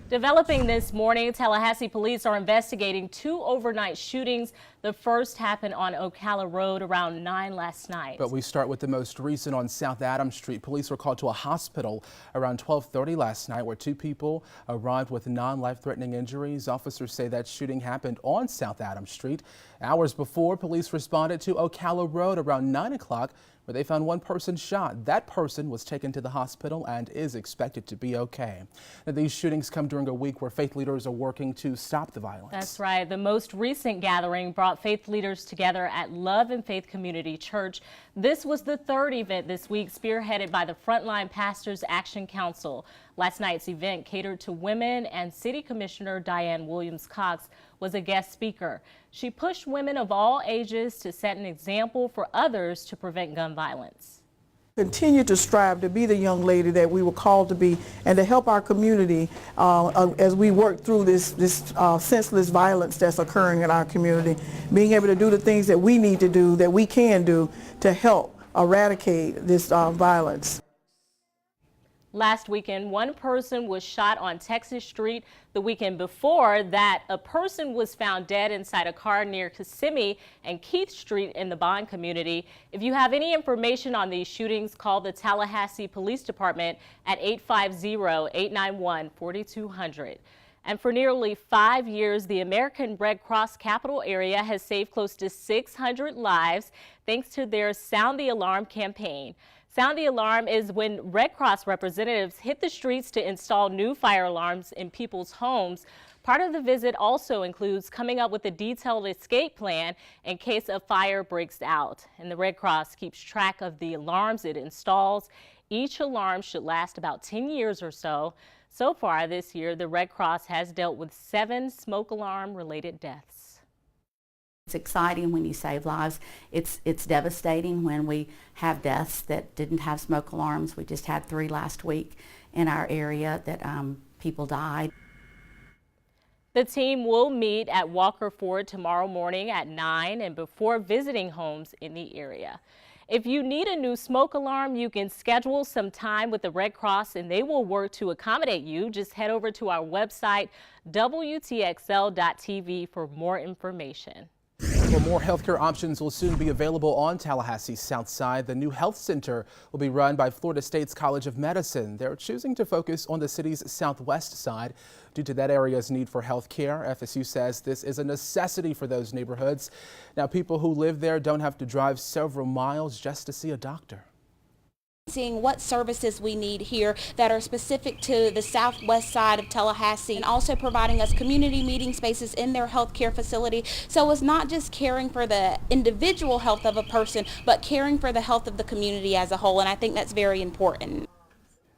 Developing this morning, Tallahassee police are investigating two overnight shootings. The first happened on Ocala Road around 9 last night. But we start with the most recent on South Adams Street. Police were called to a hospital around 12:30 last night where two people arrived with non-life-threatening injuries. Officers say that shooting happened on South Adams Street. Hours before, police responded to Ocala Road around 9 o'clock where they found one person shot. That person was taken to the hospital and is expected to be okay. Now, these shootings come during a week where faith leaders are working to stop the violence. That's right. The most recent gathering brought faith leaders together at Love and Faith Community Church. This was the third event this week, spearheaded by the Frontline Pastors Action Council. Last night's event, catered to women, and City Commissioner Diane Williams-Cox was a guest speaker. She pushed women of all ages to set an example for others to prevent gun violence. Continue to strive to be the young lady that we were called to be and to help our community as we work through this senseless violence that's occurring in our community. Being able to do the things that we need to do, that we can do to help eradicate this violence. Last weekend, one person was shot on Texas Street. The weekend before that, a person was found dead inside a car near Kissimmee and Keith Street in the Bond community. If you have any information on these shootings, call the Tallahassee Police Department at 850-891-4200. And for nearly 5 years, the American Red Cross Capital Area has saved close to 600 lives thanks to their Sound the Alarm campaign. Sound the Alarm is when Red Cross representatives hit the streets to install new fire alarms in people's homes. Part of the visit also includes coming up with a detailed escape plan in case a fire breaks out. And the Red Cross keeps track of the alarms it installs. Each alarm should last about 10 years or so. So far this year, the Red Cross has dealt with 7 smoke alarm related deaths. It's exciting when you save lives. It's devastating when we have deaths that didn't have smoke alarms. We just had 3 last week in our area that people died. The team will meet at Walker Ford tomorrow morning at 9 and before visiting homes in the area. If you need a new smoke alarm, you can schedule some time with the Red Cross and they will work to accommodate you. Just head over to our website, WTXL.TV, for more information. Well, more healthcare options will soon be available on Tallahassee's south side. The new health center will be run by Florida State's College of Medicine. They're choosing to focus on the city's southwest side due to that area's need for health care. FSU says this is a necessity for those neighborhoods. Now, people who live there don't have to drive several miles just to see a doctor. Seeing what services we need here that are specific to the southwest side of Tallahassee, and also providing us community meeting spaces in their healthcare facility. So it's not just caring for the individual health of a person, but caring for the health of the community as a whole, and I think that's very important.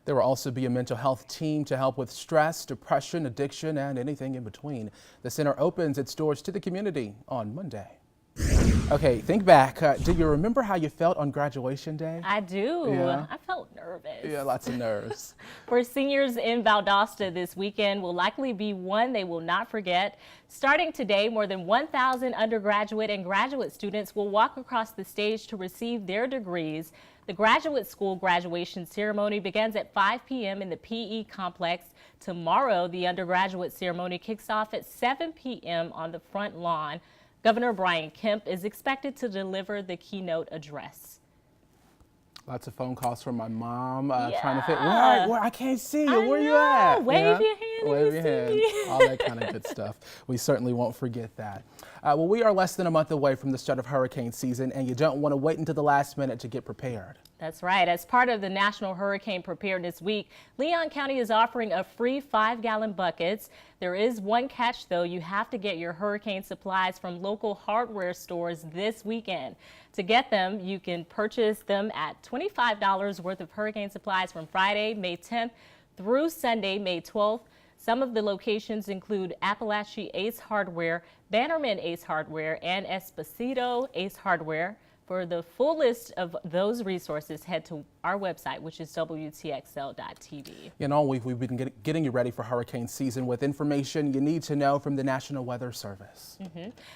There will also be a mental health team to help with stress, depression, addiction, and anything in between. The center opens its doors to the community on Monday. Okay, think back. Do you remember how you felt on graduation day? I do. Yeah. I felt nervous. Yeah, lots of nerves. For seniors in Valdosta, this weekend will likely be one they will not forget. Starting today, more than 1,000 undergraduate and graduate students will walk across the stage to receive their degrees. The graduate school graduation ceremony begins at 5 p.m. in the PE complex. Tomorrow, the undergraduate ceremony kicks off at 7 p.m. on the front lawn. Governor Brian Kemp is expected to deliver the keynote address. Lots of phone calls from my mom trying to fit. Where? I can't see you. Where you at? Wave your hand. Wave your hand. All that kind of good stuff. We certainly won't forget that. Well, we are less than a month away from the start of hurricane season, and you don't want to wait until the last minute to get prepared. That's right. As part of the National Hurricane Preparedness Week, Leon County is offering a free 5-gallon buckets. There is one catch, though. You have to get your hurricane supplies from local hardware stores this weekend. To get them, you can purchase them at $25 worth of hurricane supplies from Friday, May 10th through Sunday, May 12th. Some of the locations include Appalachia Ace Hardware, Bannerman Ace Hardware, and Esposito Ace Hardware. For the full list of those resources, head to our website, which is WTXL.tv. And all week we've been getting you ready for hurricane season with information you need to know from the National Weather Service.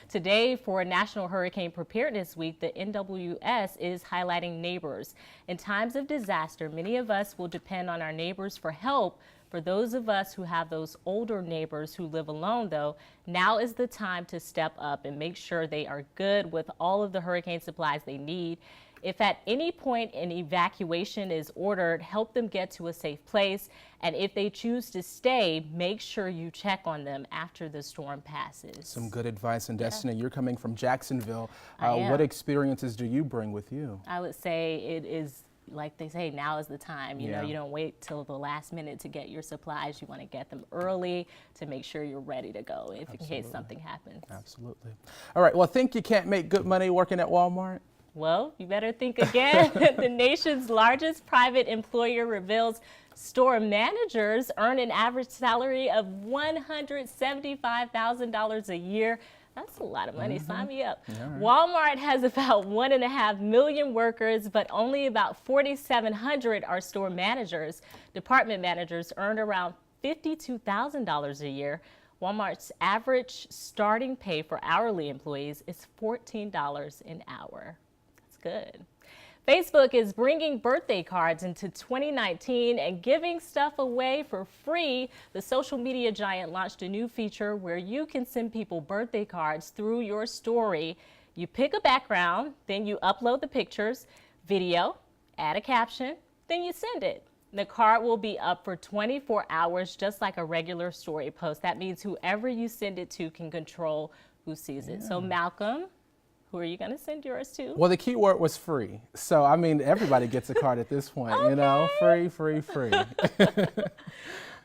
Today, for National Hurricane Preparedness Week, the NWS is highlighting neighbors. In times of disaster, many of us will depend on our neighbors for help. For those of us who have those older neighbors who live alone, though, now is the time to step up and make sure they are good with all of the hurricane supplies they need. If at any point an evacuation is ordered, help them get to a safe place. And if they choose to stay, make sure you check on them after the storm passes. Some good advice. And Destiny, you're coming from Jacksonville. I am. What experiences do you bring with you? I would say it is, like they say, now is the time. You know, you don't wait till the last minute to get your supplies. You want to get them early to make sure you're ready to go in case something happens. Absolutely. All right. Well, think you can't make good money working at Walmart? Well, you better think again. The nation's largest private employer reveals store managers earn an average salary of $175,000 a year. That's a lot of money. Sign me up. Right. Walmart has about 1.5 million workers, but only about 4,700 are store managers. Department managers earn around $52,000 a year. Walmart's average starting pay for hourly employees is $14 an hour. That's good. Facebook is bringing birthday cards into 2019 and giving stuff away for free. The social media giant launched a new feature where you can send people birthday cards through your story. You pick a background, then you upload the pictures, video, add a caption, then you send it. The card will be up for 24 hours, just like a regular story post. That means whoever you send it to can control who sees it. So Malcolm, who are you going to send yours to? Well, the key word was free. So, I mean, everybody gets a card at this point, you know, free, free, free.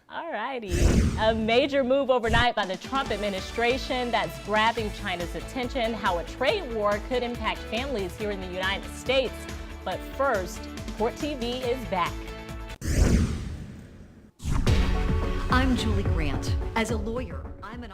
All righty. A major move overnight by the Trump administration that's grabbing China's attention, how a trade war could impact families here in the United States. But first, Court TV is back. I'm Julie Grant. As a lawyer, I'm an